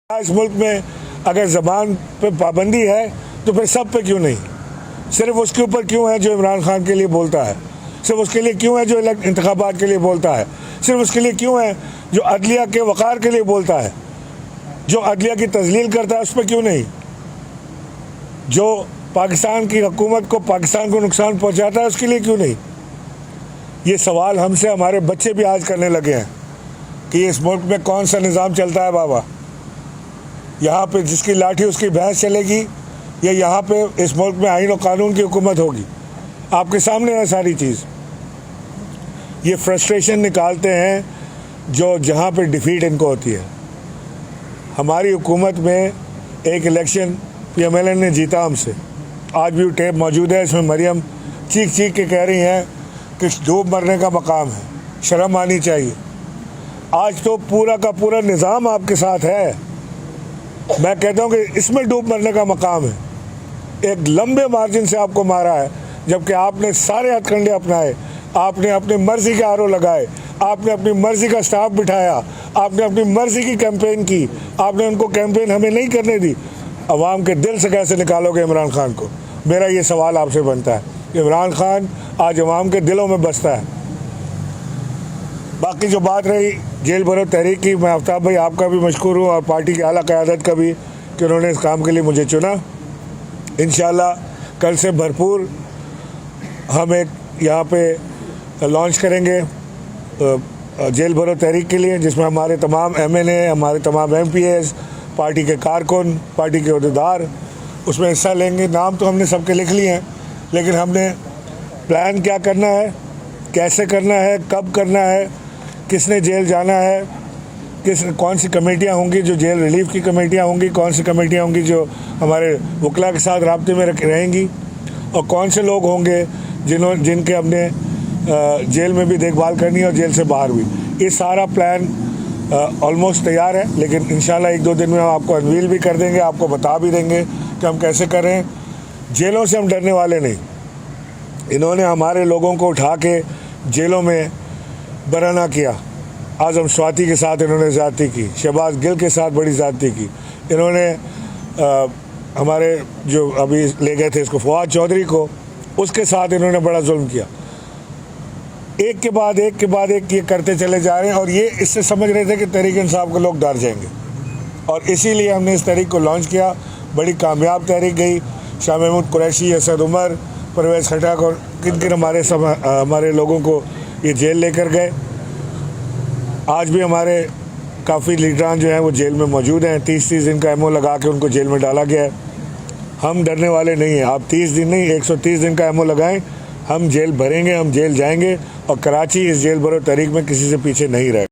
इस मुल्क में अगर ज़बान पे पाबंदी है तो फिर सब पे क्यों नहीं? सिर्फ उसके ऊपर क्यों है जो इमरान खान के लिए बोलता है? सिर्फ उसके लिए क्यों है जो इंतखाबात के लिए बोलता है? सिर्फ उसके लिए क्यों है जो अदलिया के वक़ार के लिए बोलता है? जो अदलिया की तज़लील करता है उस पर क्यों नहीं? जो पाकिस्तान की हुकूमत को, पाकिस्तान को नुकसान पहुँचाता है उसके लिए क्यों नहीं? ये सवाल हमसे हमारे बच्चे भी आज करने लगे हैं कि इस मुल्क में कौन सा निज़ाम चलता है बाबा? यहाँ पे जिसकी लाठी उसकी भैंस चलेगी या यहाँ पे इस मुल्क में आईन और कानून की हुकूमत होगी? आपके सामने है सारी चीज़। ये फ्रस्ट्रेशन निकालते हैं जो जहाँ पे डिफीट इनको होती है। हमारी हुकूमत में एक इलेक्शन PMLN ने जीता हमसे, आज भी टेप मौजूद है, इसमें मरियम चीख चीख के कह रही हैं कि डूब मरने का मकाम है, शर्म आनी चाहिए। आज तो पूरा का पूरा निज़ाम आपके साथ है। मैं कहता हूँ कि इसमें डूब मरने का मकाम है। एक लंबे मार्जिन से आपको मारा है, जबकि आपने सारे हथकंडे अपनाए, आपने अपनी मर्जी के आरोप लगाए, आपने अपनी मर्जी का स्टाफ बिठाया, आपने अपनी मर्जी की कैंपेन की, आपने उनको कैंपेन हमें नहीं करने दी। अवाम के दिल से कैसे निकालोगे इमरान खान को? मेरा ये सवाल आपसे बनता है। इमरान खान आज अवाम के दिलों में बसता है। बाकी जो बात रही जेल भरो तहरीक की, मैं आफ्ताब भाई आपका भी मशकूर हूँ और पार्टी की आला क़यादत का भी कि उन्होंने इस काम के लिए मुझे चुना। इंशाल्लाह कल से भरपूर हम एक यहाँ पे लॉन्च करेंगे जेल भरो तहरीक के लिए, जिसमें हमारे तमाम MNA, हमारे तमाम MPs, पार्टी के कारकुन, पार्टी के अहदेदार उसमें हिस्सा लेंगे। नाम तो हमने सबके लिख लिए हैं, लेकिन हमने प्लान क्या करना है, कैसे करना है, कब करना है, किसने जेल जाना है, कौन सी कमेटियां होंगी जो जेल रिलीफ की कमेटियां होंगी, कौन सी कमेटियां होंगी जो हमारे वकला के साथ राब्ते में रहेंगी, और कौन से लोग होंगे जिनके हमने जेल में भी देखभाल करनी है और जेल से बाहर भी। ये सारा प्लान ऑलमोस्ट तैयार है, लेकिन इंशाल्लाह 1-2 दिन में हम आपको अनवील भी कर देंगे, आपको बता भी देंगे कि हम कैसे कर रहे हैं। जेलों से हम डरने वाले नहीं। इन्होंने हमारे लोगों को उठा के जेलों में बराना किया। आज़म स्वाति के साथ इन्होंने ज़्यादती की, शहबाज गिल के साथ बड़ी ज़्यादती की। इन्होंने हमारे जो अभी ले गए थे इसको फवाद चौधरी को, उसके साथ इन्होंने बड़ा जुल्म किया। एक के बाद एक ये करते चले जा रहे हैं, और ये इससे समझ रहे थे कि तहरीक इंसाफ के लोग डर जाएंगे, और इसीलिए हमने इस तहरीक को लॉन्च किया। बड़ी कामयाब तहरीक गई। शाह महमूद कुरैशी, असद उमर, परवेज़ खटक और किन हमारे लोगों को ये जेल लेकर गए। आज भी हमारे काफ़ी लीडरान जो हैं वो जेल में मौजूद हैं। 30 दिन का MO लगा के उनको जेल में डाला गया है। हम डरने वाले नहीं हैं। आप 30 दिन नहीं, 130 दिन का MO लगाएं, हम जेल भरेंगे, हम जेल जाएंगे, और कराची इस जेल भरो तहरीक में किसी से पीछे नहीं रहे।